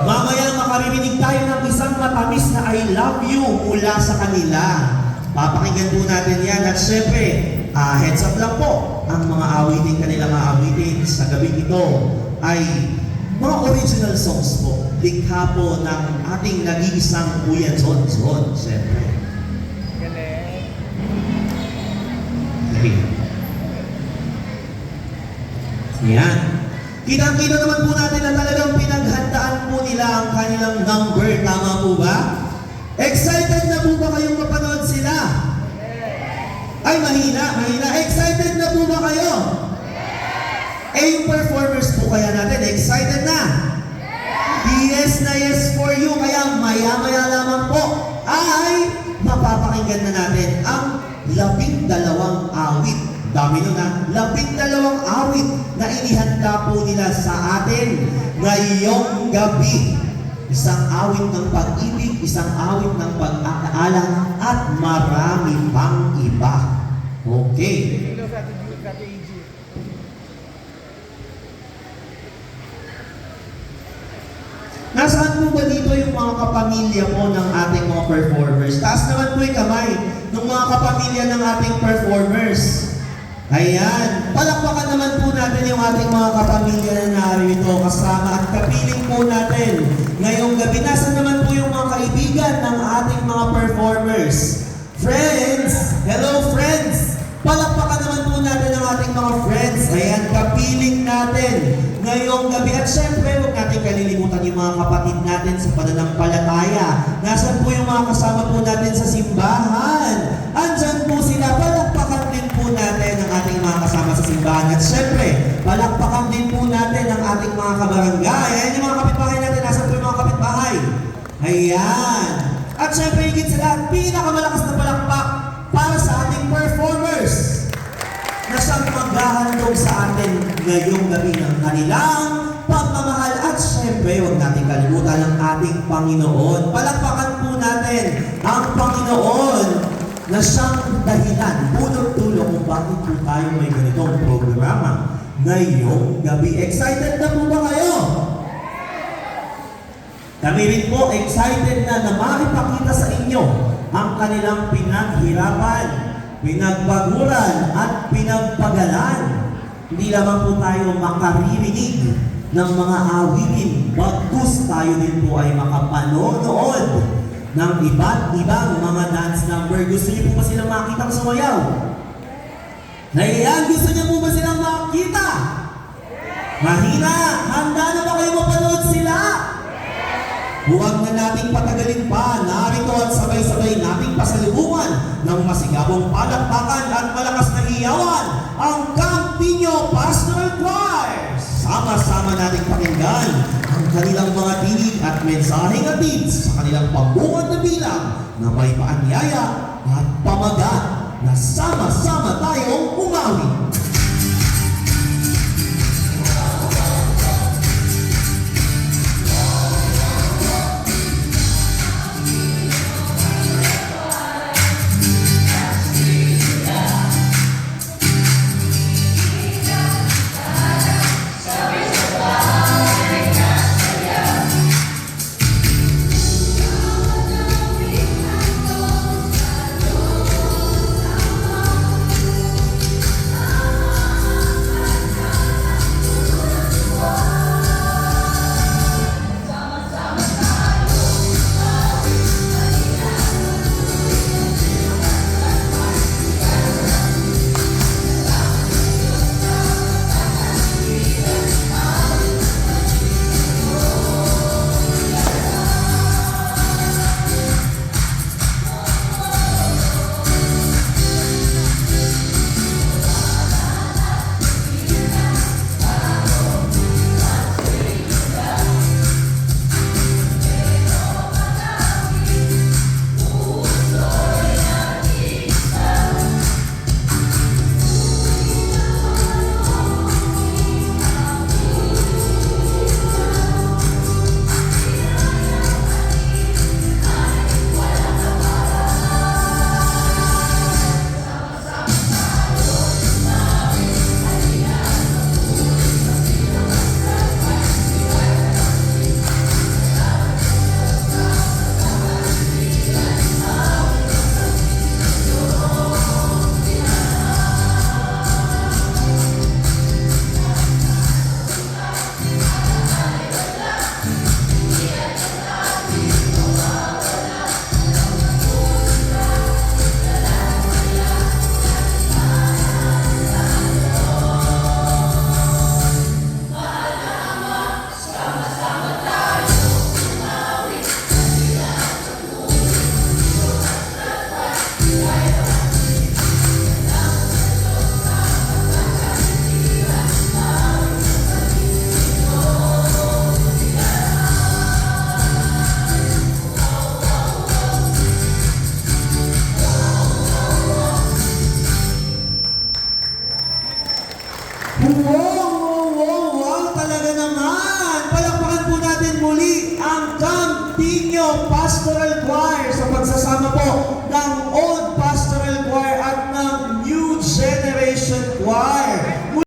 Mamaya makaririnig tayo ng isang matamis na I love you mula sa kanila. Papakinggan po natin yan. At syempre, heads up lang po, ang mga awitin, kanilang awitin sa gabi ito ay mga original songs po. Likha po ng ating nag-iisang Kuya John John, syempre. Galing. Okay. Yan. Kitang-kita naman po natin na talagang pinaghandaan po nila ang kanilang number. Tama po ba? Excited na po ba kayong mapanood sila? Ay, mahina. Excited na po ba kayo? Eh, yung performers po kaya natin, excited na? Yes na yes for you. Kaya maya-maya lamang po ay mapapakinggan na natin ang 12 awit. Dami nun ha. 12 awit na inihanda po nila sa atin ngayong gabi. Isang awit ng pag-ibig, isang awit ng pag-aala, at marami pang iba. Okay. Hello sa ating Jude, sa ating AG. Nasaan po ba dito yung mga kapamilya po ng ating mga performers? Taas naman po yung kamay ng mga kapamilya ng ating performers. Ayan. Palakpakan naman po natin yung ating mga kapamilya na narito kasama at kapiling po natin ngayong gabi. Nasaan naman po yung mga kaibigan ng ating mga performers? Friends! Hello friends! Palakpakan naman po natin ang ating mga friends. Ayan, kapiling natin ngayong gabi. At syempre, huwag natin kalilimutan yung mga kapatid natin sa pananampalataya. Nasaan po yung mga kasama po natin sa simbahan? Andyan po sila. Palakpakan din po natin ang ating mga kasama sa simbahan. At syempre, palakpakan din po natin ang ating mga kabarangay. Ayan yung mga kapitbahay natin. Nasaan po yung mga kapitbahay? Ayan. At syempre, higit sa lahat, pinakamalakas na palakpak para sa ating performers na siyang maghahandog sa atin ngayong gabi ng kanilang pagmamahal. At syempre, huwag natin kalimutan ang ating Panginoon. Palakpakan po natin ang Panginoon na siyang dahilan, punot-tulong kung bakit po tayo may ganitong programa ngayong gabi. Excited na po ba kayo? Kami rin po excited na makipakita sa inyo ang kanilang pinaghirapan, pinagpaguran at pinagpagalan. Hindi lamang po tayo makaririnig ng mga awitin, bagkus tayo din po ay makapanonood ng iba't ibang mga dance number. Gusto niyo po ba silang makita sumayaw? Ayan, gusto niyo po ba silang makita? Mahina, handa na ba kayo mapanood sila? Huwag na nating patagalin pa, narito at sabay-sabay nating pasalubungan ng masigabong palakpakan at malakas na iyawan ang Campino Pastoral Choir. Sama-sama nating pakinggan ang kanilang mga tinig at mensaheng atid sa kanilang pambungad na bilang na may paanyaya at pamagat na sama-sama tayong umawi. Pastoral Choir sa pagsasama po ng Old Pastoral Choir at ng New Generation Choir.